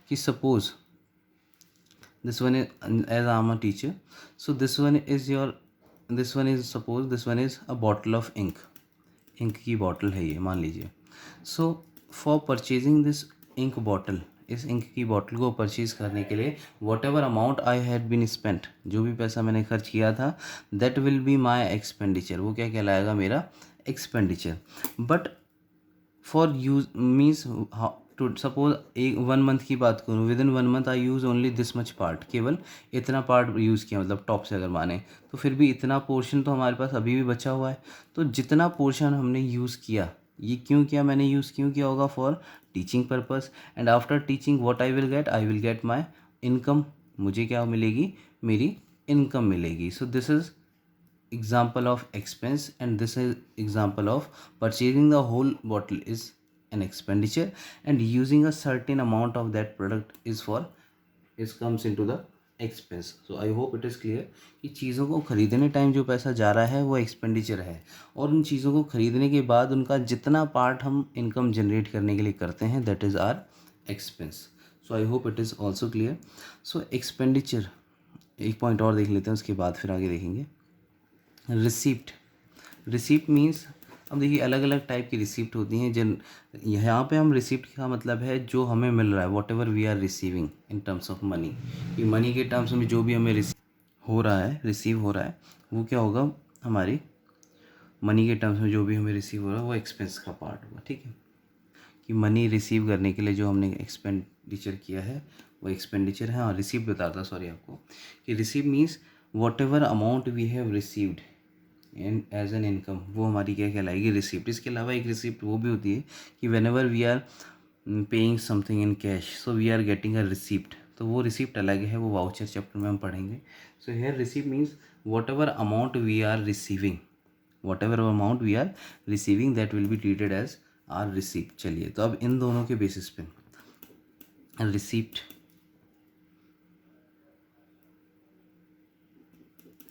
कि suppose this one is, as I am a teacher, so this one is your, this one is, suppose this one is a bottle of ink, ink की bottle है ये मान लीजिए. So for purchasing this ink bottle, इस ink की bottle को purchase करने के लिए whatever amount I had been spent, जो भी पैसा मैंने खर्च किया था, that will be my expenditure, वो क्या कहलाएगा, मेरा expenditure. But for use means to suppose एक 1 मंथ की बात करूँ, within 1 month I use only this much part, केवल इतना पार्ट यूज़ किया, मतलब टॉप से अगर माने तो फिर भी इतना पोर्शन तो हमारे पास अभी भी बचा हुआ है. तो जितना पोर्शन हमने यूज़ किया, ये क्यों किया, मैंने यूज़ क्यों किया होगा, for teaching purpose. And after teaching what I will get my income, मुझे क्या मिलेगी, मेरी इनकम मिलेगी. So this is example of expense, and this is example of purchasing the whole bottle is an expenditure, and using a certain amount of that product is for, is comes into the expense. So I hope it is clear कि चीज़ों को ख़रीदने time जो पैसा जा रहा है वो एक्सपेंडिचर है, और उन चीज़ों को ख़रीदने के बाद उनका जितना पार्ट हम इनकम जनरेट करने के लिए करते हैं, that is our expense. So I hope it is also clear. So expenditure एक पॉइंट और देख लेते हैं, उसके बाद फिर आगे देखेंगे. रिसिप्ट, रिसिप्ट मीन्स, अब देखिए अलग अलग टाइप की रिसिप्ट होती हैं. जिन यहाँ पे हम रिसिप्ट का मतलब है जो हमें मिल रहा है, whatever we are receiving in terms of money, कि मनी के टर्म्स में जो भी हमें हो रहा है, रिसीव हो रहा है, वो क्या होगा, हमारी मनी के टर्म्स में जो भी हमें रिसीव हो रहा है वो एक्सपेंस का पार्ट होगा. ठीक है, कि मनी रिसीव करने के लिए जो हमने एक्सपेंडिचर किया है वो एक्सपेंडिचर है. हाँ, रिसीव बता था, सॉरी आपको, कि receive means whatever amount we have received and as an income, वो हमारी क्या कहलाएगी, रिसिप्ट. इसके अलावा एक रिसिप्ट वो भी होती है कि whenever we are paying something in cash, so we are getting a receipt, तो वो रिसिप्ट अलग है, वो वाउचर चैप्टर में हम पढ़ेंगे. So here receipt means whatever amount we are receiving, whatever amount we are receiving, that will be treated as our receipt. चलिए, तो अब इन दोनों के बेसिस पे receipt,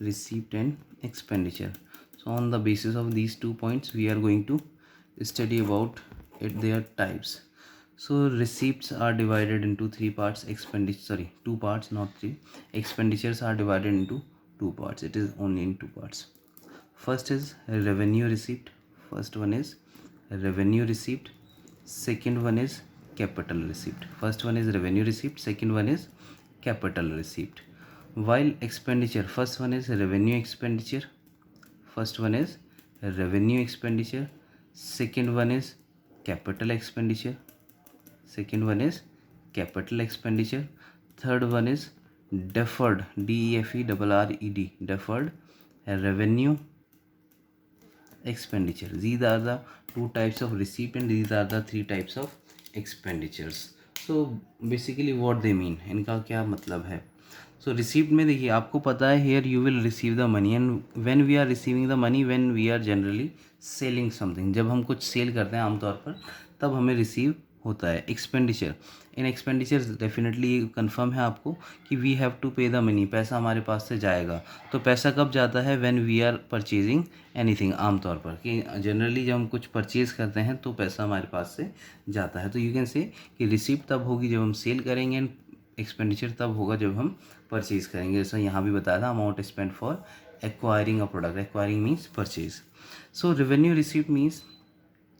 receipt and expenditure. So on the basis of these 2 points we are going to study about it, their types. So receipts are divided into 3 parts, expenditure, sorry, 2 parts, not 3. Expenditures are divided into 2 parts, it is only in 2 parts. First is revenue receipt, first one is revenue receipt, second one is capital receipt. First one is revenue receipt, second one is capital receipt. While expenditure, first one is revenue expenditure, first one is revenue expenditure, second one is capital expenditure, second one is capital expenditure, third one is deferred, DEFERRED, deferred revenue expenditure. These are the 2 types of receipt and these are the 3 types of expenditures. So basically what they mean, इनका क्या मतलब है. सो receipt में देखिए आपको पता है, here you will receive the money, and when we are receiving the money, when we are generally selling something, जब हम कुछ सेल करते हैं आमतौर पर, तब हमें रिसीव होता है. एक्सपेंडिचर, इन एक्सपेंडिचर डेफिनेटली कंफर्म है आपको कि we have to pay the money, पैसा हमारे पास से जाएगा. तो पैसा कब जाता है, when we are purchasing anything, आमतौर पर कि जनरली जब हम कुछ परचेज करते हैं तो पैसा हमारे पास से जाता है. तो यू कैन से कि रिसीप्ट तब होगी जब हम सेल करेंगे, एंड एक्सपेंडिचर तब होगा जब हम परचेज़ करेंगे. जैसा यहाँ भी बताया था, amount spend for acquiring a product, acquiring means purchase. So revenue receipt means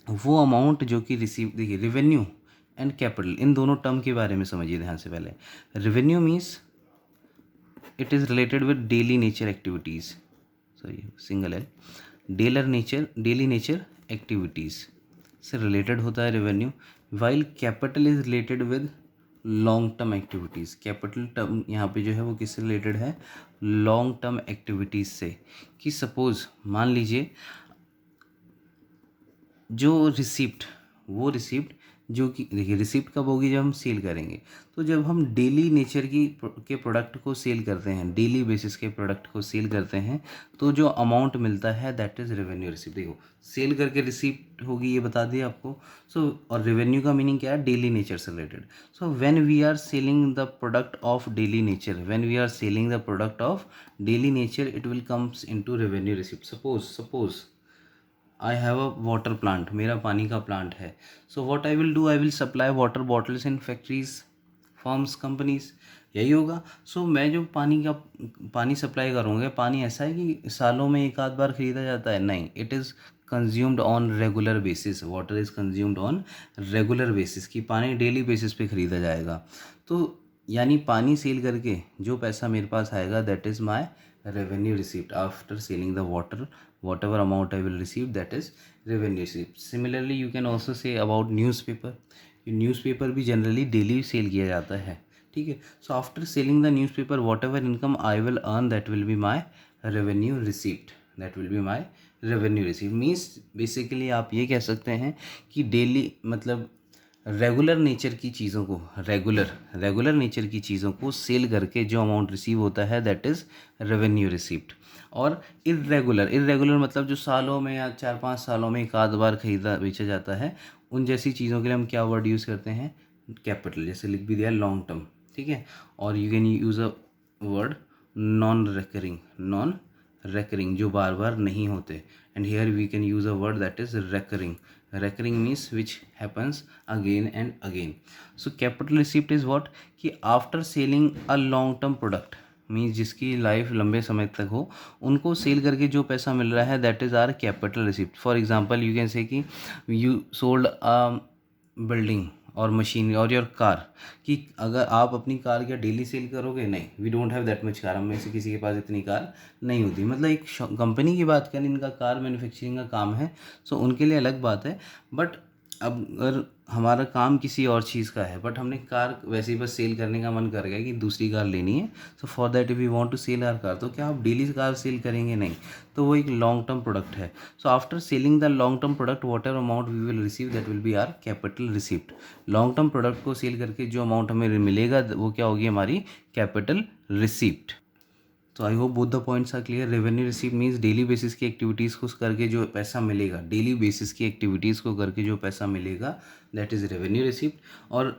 वो अमाउंट जो कि रिसीव, देखिए रेवेन्यू एंड कैपिटल, इन दोनों टर्म के बारे में समझिए ध्यान से. पहले revenue means it is related with daily nature activities, sorry single है, डेली नेचर एक्टिविटीज़ से रिलेटेड होता है revenue. While capital is related with long term activities. Capital term यहाँ पे जो है वो किससे रिलेटेड है, लॉन्ग टर्म एक्टिविटीज़ से. कि सपोज़ मान लीजिए जो रिसिप्ट, वो रिसिप्ट जो कि देखिए रिसिप्ट कब होगी, जब हम सेल करेंगे. तो जब हम डेली नेचर की के प्रोडक्ट को सेल करते हैं, डेली बेसिस के प्रोडक्ट को सेल करते हैं, तो जो अमाउंट मिलता है दैट इज़ रेवेन्यू रिसिप्ट. देखो सेल करके रिसिप्ट होगी, ये बता दिया आपको. सो और रेवेन्यू का मीनिंग क्या है, डेली नेचर से related. So when we are selling the product of daily nature, when we are selling the product of daily nature, it will comes into revenue receipt. Suppose I have a water plant, मेरा पानी का plant है. So what I will do, I will supply water bottles in factories firms, companies, यही होगा। सो मैं जो पानी supply करूँगा, पानी ऐसा है कि सालों में एक आध बार ख़रीदा जाता है? नहीं, it is consumed on regular basis. Water is consumed on regular basis, कि पानी डेली बेसिस पे ख़रीदा जाएगा। तो यानी पानी सेल करके जो पैसा मेरे पास आएगा, that is my revenue receipt after selling the water, whatever amount I will receive, that is revenue receipt. Similarly you can also say about newspaper. Newspaper भी जनरली डेली सेल किया जाता है, ठीक है। So after selling the newspaper, what ever income I will earn, that will be my revenue receipt, that will be my revenue receipt. Means basically आप ये कह सकते हैं कि डेली मतलब रेगुलर नेचर की चीज़ों को, रेगुलर नेचर की चीज़ों को सेल करके जो अमाउंट रिसीव होता है, दैट इज़ रेवेन्यू रिसीप्ट। और इरेगुलर मतलब जो सालों में या 4-5 सालों में एक आध बार खरीदा बेचा जाता है, उन जैसी चीज़ों के लिए हम क्या वर्ड यूज़ करते हैं? कैपिटल। जैसे लिख भी दिया लॉन्ग टर्म, ठीक है। और you can use a word non recurring, जो बार बार नहीं होते। And here we can use a word that is recurring means which happens again and again. So capital receipt is what, कि after selling a long term product, means जिसकी life लंबे समय तक हो, उनको सेल करके जो पैसा मिल रहा है, that is our capital receipt. For example you can say कि यू सोल्ड अ बिल्डिंग और मशीन और योर कार, कि अगर आप अपनी कार क्या डेली सेल करोगे? नहीं, we don't have that much car, हम में से किसी के पास इतनी कार नहीं होती। मतलब एक कंपनी की बात करें, इनका कार मैन्युफैक्चरिंग का काम है, सो उनके लिए अलग बात है। बट अब अगर हमारा काम किसी और चीज़ का है, बट हमने कार वैसे ही बस सेल करने का मन कर गया कि दूसरी कार लेनी है, so for that we want to sell our car, तो क्या आप डेली कार सेल करेंगे? नहीं। तो वो एक लॉन्ग टर्म प्रोडक्ट है। So after selling the long term product, whatever amount we will receive, that will be our capital receipt. Long term product को सेल करके जो अमाउंट हमें मिलेगा, वो क्या होगी? हमारी कैपिटल रिसिप्ट। तो I hope both the points are clear. Revenue receipt means daily basis की एक्टिविटीज़ को करके जो पैसा मिलेगा, डेली बेसिस की एक्टिविटीज़ को करके जो पैसा मिलेगा, दैट इज़ रेवेन्यू रिसीप्ट। और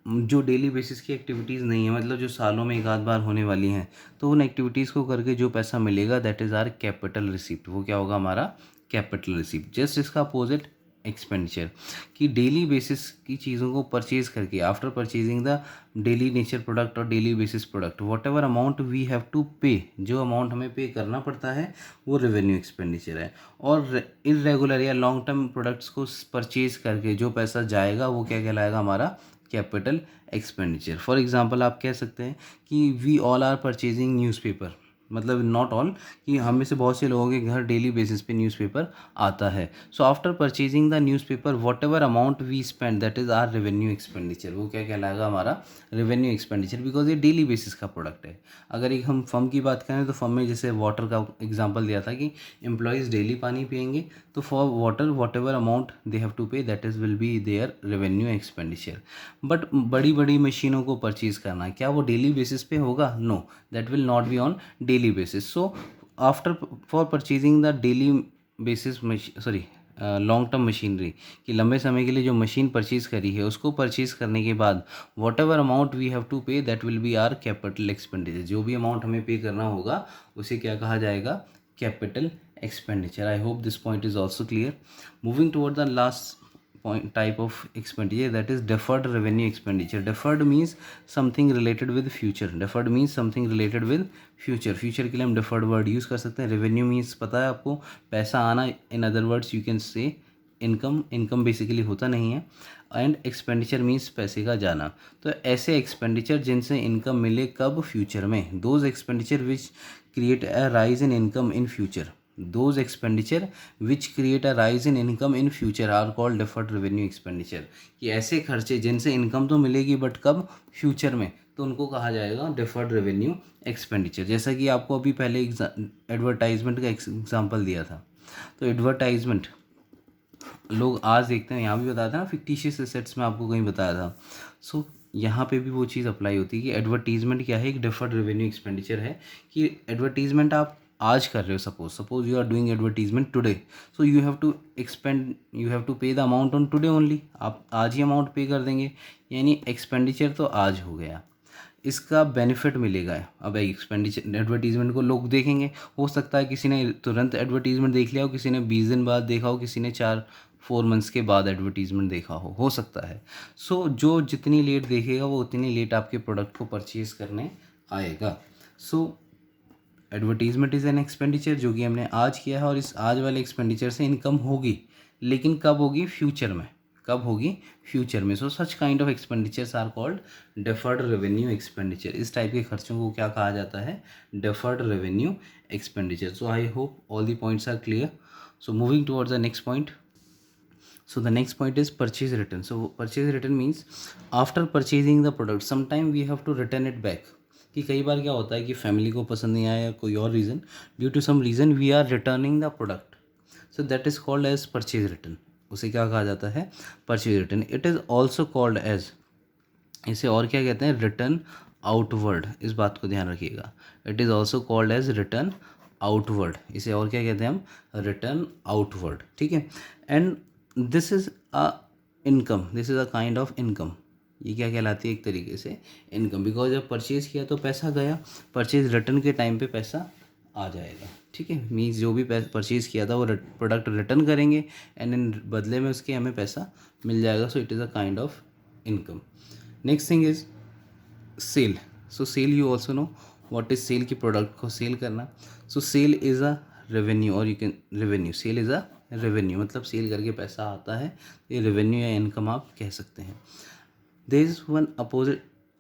जो डेली बेसिस की एक्टिविटीज़ नहीं है, मतलब जो सालों में एक आध बार होने वाली हैं, तो उन एक्टिविटीज़ को करके जो पैसा मिलेगा, that is our capital receipt. वो क्या होगा? हमारा कैपिटल रिसीप्ट। जस्ट इसका अपोजिट एक्सपेंडिचर, कि डेली बेसिस की चीज़ों को परचेज करके, after purchasing the daily nature product और daily basis product, whatever amount we have to pay, जो अमाउंट हमें पे करना पड़ता है, वो रेवेन्यू एक्सपेंडिचर है। और इरेगुलर या लॉन्ग टर्म प्रोडक्ट्स को परचेज करके जो पैसा जाएगा, वो क्या कहलाएगा? हमारा कैपिटल एक्सपेंडिचर। फॉर एग्जांपल आप कह सकते हैं कि we all are purchasing newspaper, मतलब नॉट ऑल, कि हम में से बहुत से लोगों के घर डेली बेसिस पे न्यूज़पेपर आता है। So after purchasing the newspaper, whatever amount we spend, that is our revenue expenditure. वो क्या कहलाएगा? हमारा रेवेन्यू एक्सपेंडिचर, बिकॉज ये डेली बेसिस का प्रोडक्ट है। अगर एक हम फर्म की बात करें, तो फर्म में जैसे वाटर का एग्जाम्पल दिया था कि एम्प्लॉयज़ डेली पानी पियेंगे, तो for water whatever amount they have to pay, that is will be their revenue expenditure. But बड़ी बड़ी मशीनों को परचेज़ करना, क्या वो डेली बेसिस पे होगा? No, that will not be on daily basis. So after for purchasing the daily basis long term machinery, कि लंबे समय के लिए जो मशीन परचेज़ करी है, उसको परचेज़ करने के बाद whatever amount we have to pay, that will be our capital expenditure. जो भी अमाउंट हमें पे करना होगा, उसे क्या कहा जाएगा? Capital expenditure. I hope this point is also clear. Moving toward the last point type of expenditure, that is deferred revenue expenditure. Deferred means something related with future. Deferred means something related with future. Future के लिए हम deferred word use कर सकते हैं. Revenue means पता है आपको, पैसा आना. In other words you can say income. Income basically होता नहीं है. एंड एक्सपेंडिचर मीन्स पैसे का जाना. तो ऐसे एक्सपेंडिचर जिनसे इनकम मिले, कब? फ्यूचर में. Those expenditure which create a rise in income in future. Those expenditure which create a rise in income in future are called deferred revenue expenditure. कि ऐसे खर्चे जिनसे इनकम तो मिलेगी, बट कब? फ्यूचर में, तो उनको कहा जाएगा deferred revenue expenditure. जैसा कि आपको अभी पहले एडवर्टाइजमेंट का एग्जाम्पल दिया था, तो एडवर्टाइजमेंट लोग आज देखते हैं, यहाँ भी बताया था ना, फिक्टिशियस एसेट्स में आपको कहीं बताया था. सो यहाँ पे भी वो चीज़ अप्लाई होती है कि एडवर्टीजमेंट क्या है? एक डिफर्ड रेवेन्यू एक्सपेंडिचर है. कि एडवर्टीजमेंट आप आज कर रहे हो, suppose you are doing advertisement today, so you have to pay the amount on today only. आप आज ही अमाउंट पे कर देंगे, यानी एक्सपेंडिचर तो आज हो गया. इसका बेनिफिट मिलेगा. अब एक्सपेंडिचर एडवर्टीजमेंट को लोग देखेंगे, हो सकता है किसी ने तुरंत एडवर्टीजमेंट देख लिया हो, किसी ने 20 दिन बाद देखा हो, किसी ने 4 4 मंथ्स के बाद एडवर्टीजमेंट देखा हो सकता है। सो जो जितनी लेट देखेगा वो उतनी लेट आपके प्रोडक्ट को परचेज़ करने आएगा। सो एडवर्टीजमेंट इज़ एन एक्सपेंडिचर जो कि हमने आज किया है, और इस आज वाले एक्सपेंडिचर से इनकम होगी, लेकिन कब होगी? फ्यूचर में। कब होगी? फ्यूचर में। So such kind of expenditures are called deferred revenue expenditure. इस टाइप के खर्चों को क्या कहा जाता है? Deferred revenue expenditure. So I hope all the points are clear. So moving towards the next point. So the next point is purchase return. So purchase return means after purchasing the product sometime we have to return it back. कि कई बार क्या होता है कि family को पसंद नहीं आया या कोई और reason, due to some reason we are returning the product, so that is called as purchase return. उसे क्या कहा जाता है? Purchase return. It is also called as, इसे और क्या कहते हैं? Return outward. इस बात को ध्यान रखिएगा. It is also called as return outward. इसे और क्या कहते हैं हम? Return outward. ठीक है. And this is a income, this is a kind of income. ये क्या कहलाती है? एक तरीके से इनकम. बिकॉज जब परचेज़ किया तो पैसा गया, परचेज रिटर्न के टाइम पे पैसा आ जाएगा. ठीक है. मीन्स जो भी परचेज़ किया था वो प्रोडक्ट रिटर्न करेंगे एंड इन बदले में उसके हमें पैसा मिल जाएगा. So it is a kind of income. Next thing is sale. So sale, you also know what is sale, की प्रोडक्ट को सेल करना. So sale is a revenue, और you can revenue, sale is a revenue, मतलब sell करके पैसा आता है. ये रेवेन्यू या इनकम आप कह सकते हैं. There is one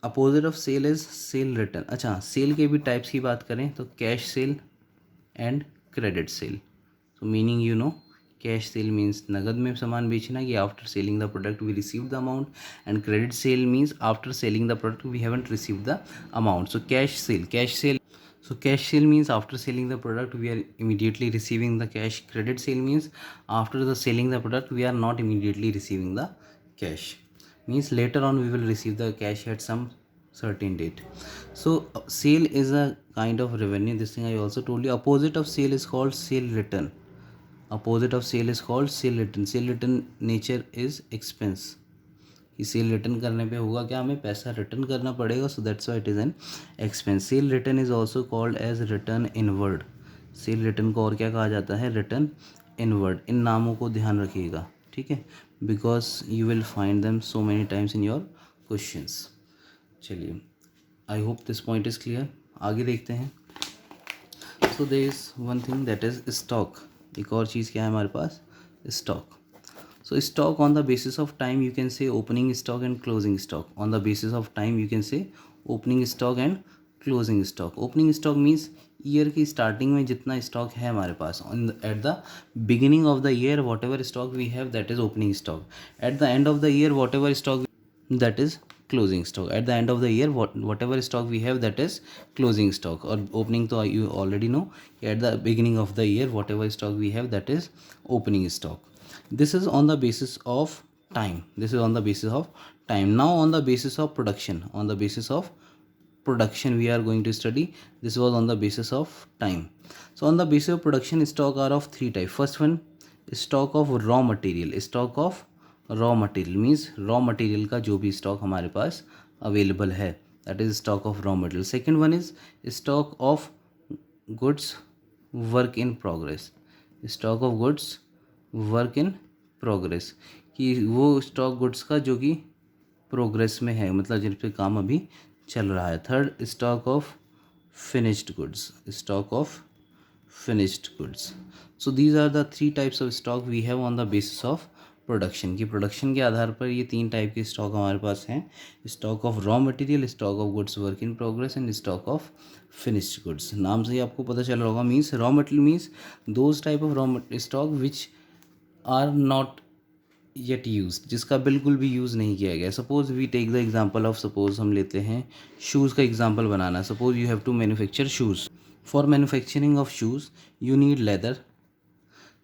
opposite of sale is sale return. अच्छा, सेल के भी टाइप्स की बात करें तो cash sale and credit sale. तो meaning you know, cash sale means नगद में सामान बेचना, कि after selling the product we receive the amount, and credit sale means after selling the product we haven't receive the amount. So cash sale. So cash sale means after selling the product we are immediately receiving the cash. Credit sale means after the selling the product we are not immediately receiving the cash. Means later on we will receive the cash at some certain date. So sale is a kind of revenue. This thing I also told you. Opposite of sale is called sale return. Opposite of sale is called sale return. Sale return nature is expense. कि sale return करने पे होगा क्या? हमें पैसा return करना पड़ेगा. So that's why it is an expense. Sale return is also called as return inward. Sale return को और क्या कहा जाता है? Return inward. इन नामों को ध्यान रखिएगा. ठीक है. Because you will find them so many times in your questions. चलिए, I hope this point is clear. आगे देखते हैं. So there is one thing that is stock. एक और चीज़ क्या है हमारे पास? Stock. So stock on the basis of time you can say opening stock and closing stock. On the basis of time you can say opening stock and closing stock. Opening stock means year की starting में जितना stock है हमारे पास. At the beginning of the year whatever stock we have that is opening stock. At the end of the year whatever stock that is closing stock. At the end of the year whatever stock we have that is closing stock. Or opening to you already know. At the beginning of the year whatever stock we have that is opening stock. This is on the basis of time. This is on the basis of time. Now on the basis of production. On the basis of production we are going to study. This was on the basis of time. So on the basis of production stock are of three types. First one, stock of raw material. Stock of raw material means raw material का जो भी stock हमारे पास available है that is stock of raw material. Second one is stock of goods work in progress. Stock of goods work in progress, कि वो stock goods का जो कि प्रोग्रेस में है, मतलब जिन पे काम अभी चल रहा है. Third, stock of finished goods. Stock of finished goods. So these are the three types of stock we have on the basis of production. की प्रोडक्शन के आधार पर ये तीन टाइप के स्टॉक हमारे पास हैं. Stock of raw material, stock of goods work in progress and stock of finished goods. नाम से ही आपको पता चल रहा होगा. Means raw material means those type of raw stock which are not yet use, जिसका बिल्कुल भी यूज़ नहीं किया गया. Suppose we take the example of, suppose हम लेते हैं शूज़ का एग्जाम्पल बनाना. Suppose you have to manufacture shoes. For manufacturing of shoes you need leather.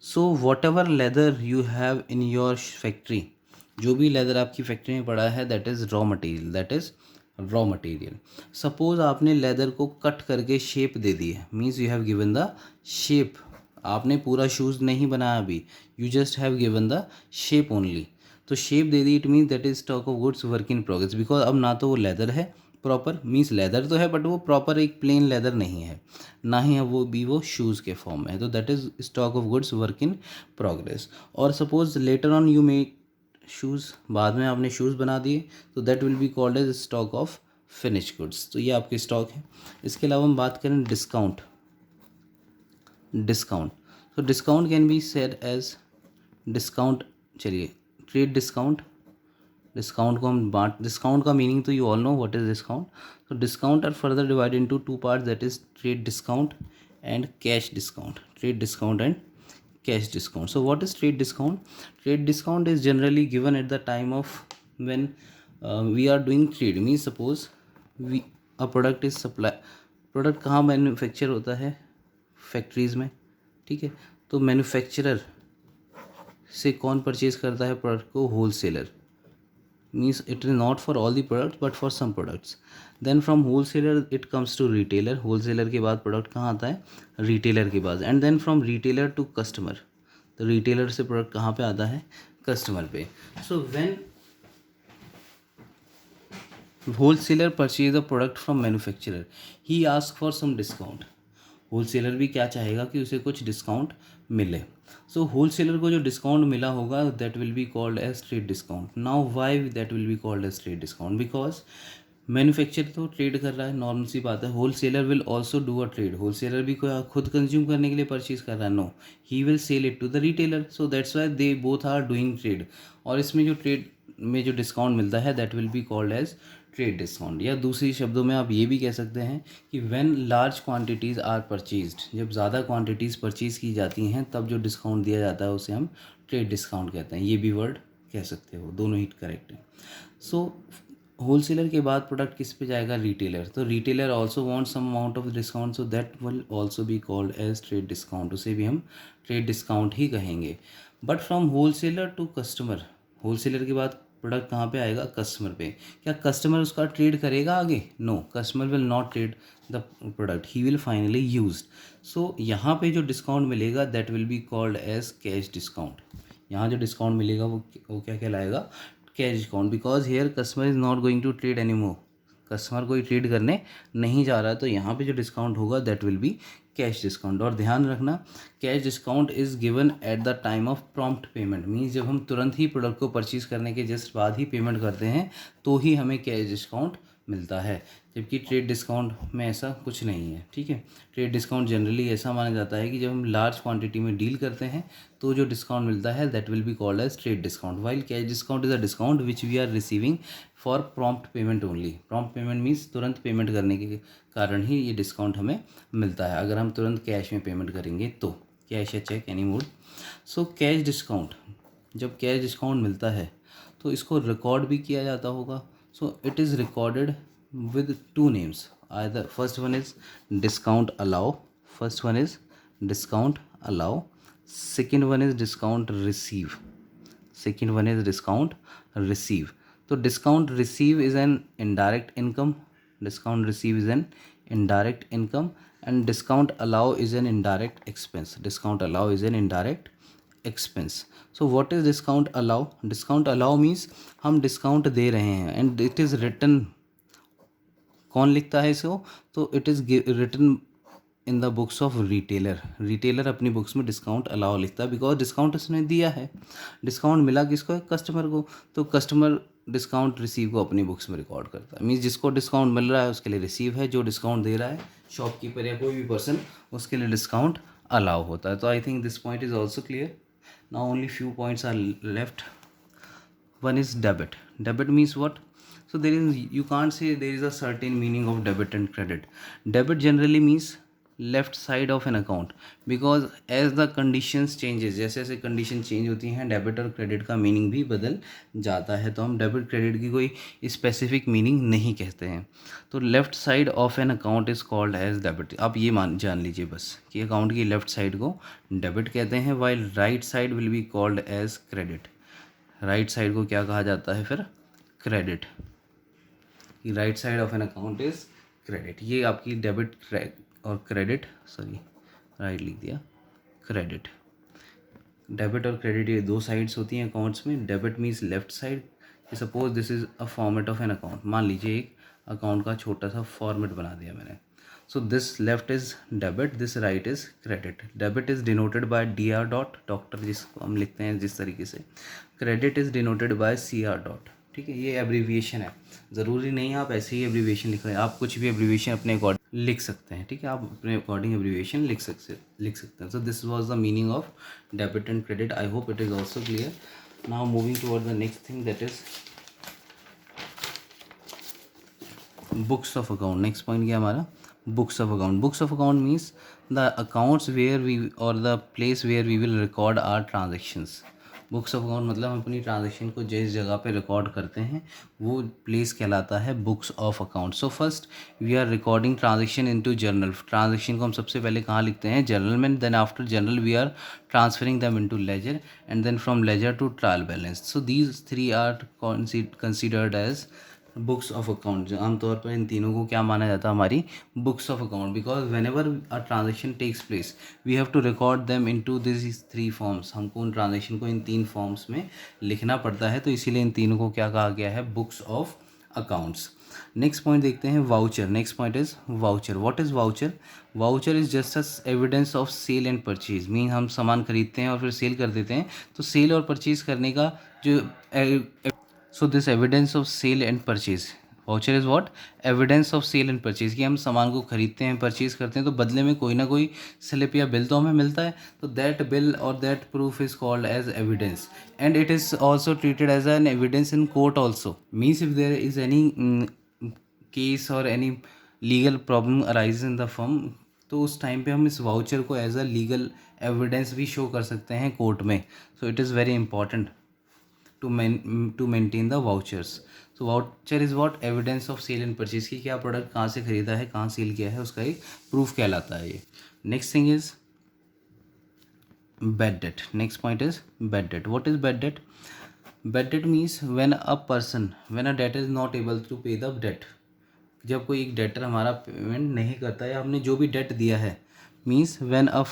So whatever leather you have in your factory, जो भी leather आपकी factory में पड़ा है that is raw material. That is raw material. Suppose आपने leather को cut करके shape दे दी है. Means you have given the shape. आपने पूरा शूज़ नहीं बनाया अभी, you just have given the shape only. तो शेप दे दी, it means that is stock of goods work in progress. Because अब ना तो वो लेदर है प्रॉपर मीन्स लेदर तो है बट वो प्रॉपर एक प्लेन लेदर नहीं है, ना ही है वो शूज़ के फॉर्म में है, तो that is stock of goods work in progress. और suppose later on you make shoes, बाद में आपने शूज़ बना दिए, तो that will be called as stock of finish goods. तो ये आपके स्टॉक है। इसके अलावा हम बात करें डिस्काउंट। डिस्काउंट, तो discount can be said as discount, चलिए ट्रेड डिस्काउंट। डिस्काउंट को हम डिस्काउंट का मीनिंग तो you all know what is discount. तो discount are further divided into two parts, that is trade discount and cash discount. Trade discount and cash discount. So what is trade discount? Trade discount is generally given at the time of when we are doing trade. Means suppose we a product is supply, product कहाँ manufacture होता है, factories में, ठीक है। तो manufacturer से कौन purchase करता है प्रोडक्ट को? Wholesaler. Means it is not for all the products but for some products. Then from wholesaler it comes to retailer. Wholesaler के बाद प्रोडक्ट कहाँ आता है? रिटेलर के पास। And then from retailer to customer. तो रिटेलर से प्रोडक्ट कहाँ पे आता है? कस्टमर पे। So when wholesaler purchase a product from manufacturer, he ask for some discount. Wholesaler भी क्या चाहेगा कि उसे कुछ डिस्काउंट मिले। सो होलसेलर को जो डिस्काउंट मिला होगा that will be called as trade discount. Now why that will be called as trade discount? Because manufacture तो ट्रेड कर रहा है, नॉर्मल सी बात है। Wholesaler will also do a trade. Wholesaler भी खुद कंज्यूम करने के लिए परचेज कर रहा है? No, he will sell it to the retailer. So that's why they both are doing trade. और इसमें जो ट्रेड में जो डिस्काउंट मिलता है that will be called as trade discount. या दूसरी शब्दों में आप ये भी कह सकते हैं कि when large quantities are purchased, जब ज़्यादा क्वांटिटीज़ परचेज़ की जाती हैं तब जो डिस्काउंट दिया जाता है उसे हम ट्रेड डिस्काउंट कहते हैं। ये भी वर्ड कह सकते हो, दोनों ही करेक्ट है। सो होलसेलर के बाद प्रोडक्ट किस पे जाएगा? रिटेलर। तो retailer also want some amount of discount, so that will also be called as trade discount. उसे भी हम ट्रेड डिस्काउंट ही कहेंगे। But from wholesaler to customer, wholesaler के बाद प्रोडक्ट कहाँ पे आएगा? कस्टमर पे। क्या कस्टमर उसका ट्रेड करेगा आगे? No, customer will not trade the product, he will finally use. So यहाँ पे जो डिस्काउंट मिलेगा that will be called as cash discount. यहाँ जो डिस्काउंट मिलेगा वो क्या कहलाएगा? Cash discount. Because here customer is not going to trade any more, customer कोई ट्रेड करने नहीं जा रहा है, तो यहाँ पे जो डिस्काउंट होगा that will be cash discount. और ध्यान रखना, cash discount is given at the time of prompt payment. Means जब हम तुरंत ही प्रोडक्ट को परचेज करने के जस्ट बाद ही पेमेंट करते हैं तो ही हमें कैश डिस्काउंट मिलता है, जबकि ट्रेड डिस्काउंट में ऐसा कुछ नहीं है, ठीक है। ट्रेड डिस्काउंट जनरली ऐसा माना जाता है कि जब हम लार्ज क्वांटिटी में डील करते हैं तो जो डिस्काउंट मिलता है that will be called as trade discount. While cash discount is a discount which we are receiving for prompt payment only. Prompt payment means तुरंत पेमेंट करने के कारण ही ये डिस्काउंट हमें मिलता है। अगर हम तुरंत कैश में पेमेंट करेंगे तो, कैश या cheque any mode. So cash discount, जब कैश डिस्काउंट मिलता है तो इसको रिकॉर्ड भी किया जाता होगा। So it is recorded with two names, either first one is discount allow, first one is discount allow, second one is discount receive, second one is discount receive. तो discount receive is an indirect income, discount receive is an indirect income, and discount allow is an indirect expense. Discount allow is an indirect expense. So what is discount allow? Discount allow means हम discount दे रहे हैं and it is written, कौन लिखता है इसको? तो it is written in the books of retailer. Retailer अपनी books में डिस्काउंट अलाउ लिखता है बिकॉज डिस्काउंट उसने दिया है। डिस्काउंट मिला किसको? कस्टमर को। तो कस्टमर डिस्काउंट रिसीव को अपनी बुक्स में रिकॉर्ड करता है। मीन्स जिसको डिस्काउंट मिल रहा है उसके लिए रिसीव है, जो डिस्काउंट दे रहा है शॉपकीपर या कोई भी पर्सन उसके लिए डिस्काउंट अलाउ होता है। तो I think this point is also clear. Now only few points are left. One is debit. Debit means what? So there is, you can't say there is a certain meaning of debit and credit. Debit generally means left side of an account, because as the conditions changes, जैसे जैसे condition change होती हैं debit और credit का meaning भी बदल जाता है। तो हम डेबिट क्रेडिट की कोई स्पेसिफिक मीनिंग नहीं कहते हैं। तो left side of an account is called as debit. आप ये जान लीजिए बस कि अकाउंट की लेफ्ट साइड को डेबिट कहते हैं, while right side will be called as credit. Right side को क्या कहा जाता है फिर? Credit. Right side of an account is credit. ये आपकी डेबिट और क्रेडिट, सॉरी राइट लिख दिया, क्रेडिट। डेबिट और क्रेडिट ये दो साइड्स होती हैं अकाउंट्स में। Debit means left side. Suppose this is a format of an account. मान लीजिए एक अकाउंट का छोटा सा फॉर्मेट बना दिया मैंने. So this left is debit, this right is credit. Debit is denoted by dr dot, doctor जिसको हम लिखते हैं जिस तरीके से. Credit is denoted by cr dot. ठीक है, ये एब्रीविएशन है. ज़रूरी नहीं है आप ऐसे ही एब्रीविएशन लिख रहे हैं, आप कुछ भी एब्रीविएशन अपने अकॉर्डिंग लिख सकते हैं. ठीक है, आप अपने अकॉर्डिंग एब्रीविएशन लिख सकते हैं. So this was the meaning of debit and credit. I hope it is also clear. Now moving toward the next thing, that is books of account. Next point क्या हमारा? Books of account. Books of account means the accounts where we or the place where we will record our transactions. Books of account मतलब हम अपनी transaction को जिस जगह पे record करते हैं वो प्लेस कहलाता है books of account. So first we are recording transaction into journal. Transaction को हम सबसे पहले कहाँ लिखते हैं? जर्नल में. Then after journal we are transferring them into ledger and then from ledger to trial balance. So these three are considered as books of account. आमतौर पर इन तीनों को क्या माना जाता है? हमारी books of account. Because whenever a transaction takes place we have to record them into this three forms. हमको उन ट्रांजेक्शन को इन तीन फॉर्म्स में लिखना पड़ता है, तो इसीलिए इन तीनों को क्या कहा गया है? Books of accounts. Next point देखते हैं, voucher. Next point is voucher. What is voucher? Voucher is just as evidence of sale and purchase. Mean हम सामान खरीदते हैं और फिर सेल कर देते हैं, तो सेल और परचेज करने का जो so this evidence of sale and purchase. Voucher is what? Evidence of sale and purchase. कि हम सामान को खरीदते हैं, परचेज करते हैं, तो बदले में कोई ना कोई स्लिप या बिल तो हमें मिलता है. तो दैट बिल और that proof is called as evidence and it is also treated as an evidence in court also. Means if there is any case or any legal problem arise in the firm, तो उस time पे हम इस voucher को as a legal evidence भी show कर सकते हैं कोर्ट में. So it is very important to maintain the vouchers. So voucher is what? Evidence of sale and purchase. की क्या प्रोडक्ट कहाँ से खरीदा है, कहाँ सेल किया है, उसका एक प्रूफ कहलाता है ये. Next thing is bad debt. Next point is bad debt. What is bad debt? Bad debt means when a debtor is not able to pay the debt. जब कोई एक डेटर हमारा पेमेंट नहीं करता या हमने जो भी डेट दिया है. Means when a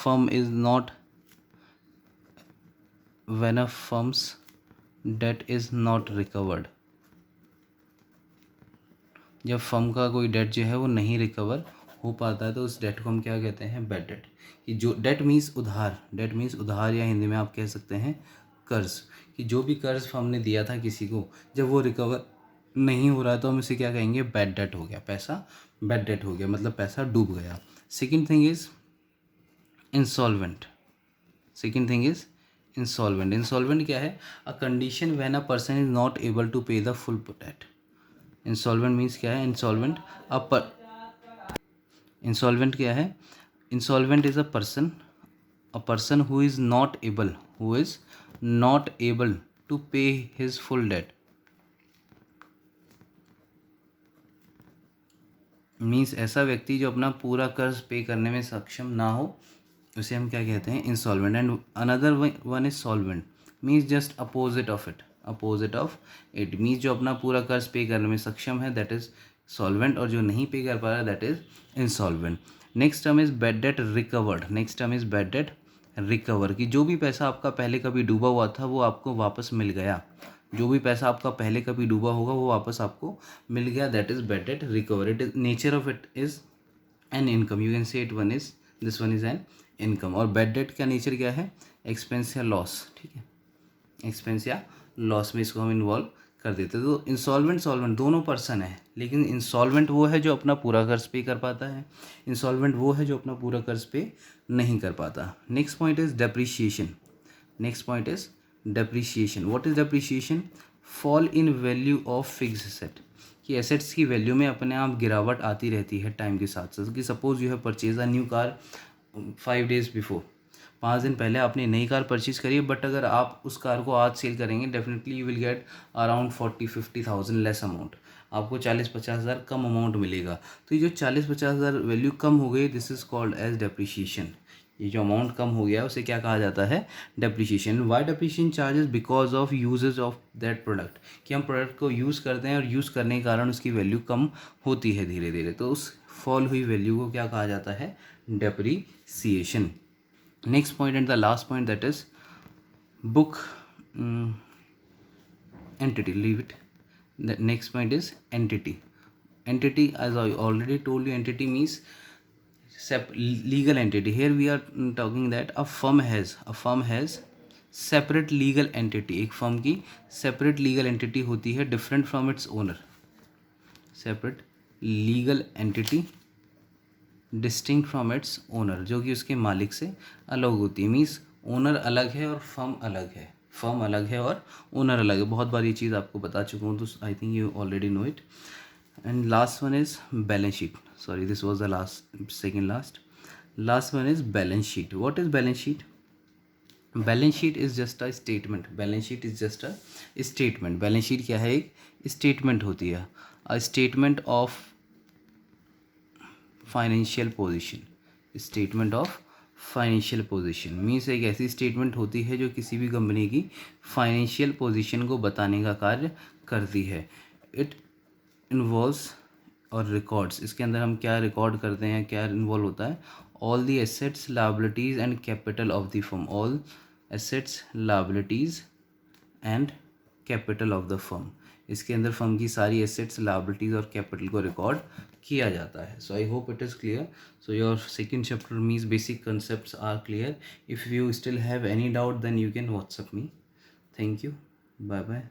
firm's that is not recovered. जब फर्म का कोई डेट जो है वो नहीं रिकवर हो पाता है, तो उस डेट को हम क्या कहते हैं? Bad debt. कि जो डेट मीन्स उधार. डेट मीन्स उधार, या हिंदी में आप कह सकते हैं कर्ज. कि जो भी कर्ज हमने दिया था किसी को, जब वो रिकवर नहीं हो रहा है तो हम इसे क्या कहेंगे? बैड डेट हो गया. पैसा बैड डेट हो गया, मतलब पैसा डूब गया. Second thing is insolvent. Second thing is insolvent. Insolvent क्या है? A condition when a person is not able to pay the full debt. Insolvent means क्या है? इंसॉल्वेंट इंसॉल्वेंट क्या है? Insolvent is a person who is not able to pay his full debt. Means ऐसा व्यक्ति जो अपना पूरा कर्ज पे करने में सक्षम ना हो, उसे हम क्या कहते हैं? Insolvent. And another one is solvent. Means just opposite of it. Means जो अपना पूरा कर्ज पे करने में सक्षम है, दैट इज सॉल्वेंट, और जो नहीं पे कर पा रहा है, that is insolvent. Next term is bad debt recovered. Next term is bad debt recover. कि जो भी पैसा आपका पहले कभी डूबा हुआ था वो आपको वापस मिल गया. जो भी पैसा आपका पहले कभी डूबा होगा वो वापस आपको मिल गया, that is bad debt recover. It is nature of it is an income. You can say it one is this one is an income. और बैड डेट का नेचर क्या है? एक्सपेंस या लॉस. ठीक है, एक्सपेंस या लॉस में इसको हम इन्वॉल्व कर देते हैं. तो इंसॉल्वेंट सॉल्वेंट दोनों पर्सन है, लेकिन इंसॉल्वेंट वो है जो अपना पूरा कर्ज पे कर पाता है, इंसॉल्वेंट वो है जो अपना पूरा कर्ज पे नहीं कर पाता. Next point is depreciation. What is depreciation? Fall in value of fixed asset. कि एसेट्स की वैल्यू में अपने आप गिरावट आती रहती है टाइम के साथ साथ. कि suppose you have purchase a new car 5 days before. 5 दिन पहले आपने नई कार परचेज करी है, बट अगर आप उस कार को आज सेल करेंगे, definitely you will get around 40-50,000 less amount. आपको 40-50 हज़ार कम अमाउंट मिलेगा. तो ये जो 40-50 हज़ार वैल्यू कम हो गई, this is called as depreciation. ये जो अमाउंट कम हो गया उसे क्या कहा जाता है? Depreciation. Why depreciation charges? Because of usages of that product. कि हम प्रोडक्ट को यूज़ करते हैं और यूज़ करने के कारण उसकी वैल्यू कम होती है धीरे धीरे, तो उस फॉल हुई वैल्यू को क्या कहा जाता है? Depreciation. Next point and the last point, that is book entity. Leave it. The next point is entity. Entity, as I already told you, entity means legal entity. Here we are talking that a firm has separate legal entity. एक firm की separate legal entity होती है different from its owner. Separate legal entity distinct from its owner, जो कि उसके मालिक से अलग होती है. मीन्स ओनर अलग है और फर्म अलग है. फर्म अलग है और ओनर अलग है. बहुत बार ये चीज़ आपको बता चुका हूँ, तो I think you already know it. And last one is balance sheet. Sorry, this was the last, second last one is balance sheet. What is balance sheet? Balance sheet is just a statement. Balance sheet is just a statement. Balance sheet क्या है? एक statement होती है. A statement of financial position. Statement of financial position means एक ऐसी statement होती है जो किसी भी कंपनी की फाइनेंशियल पोजीशन को बताने का कार्य करती है. इट इन्वॉल्व्स और रिकॉर्ड्स. इसके अंदर हम क्या रिकॉर्ड करते हैं, क्या इन्वॉल्व होता है? All the assets, liabilities and capital of the firm. All assets, liabilities and capital of the firm. इसके अंदर फर्म की सारी एसेट्स, लायबिलिटीज़ और कैपिटल को रिकॉर्ड किया जाता है. So I hope it is clear. So your second chapter means basic concepts are clear. If you still have any doubt then you can WhatsApp me. Thank you. Bye bye.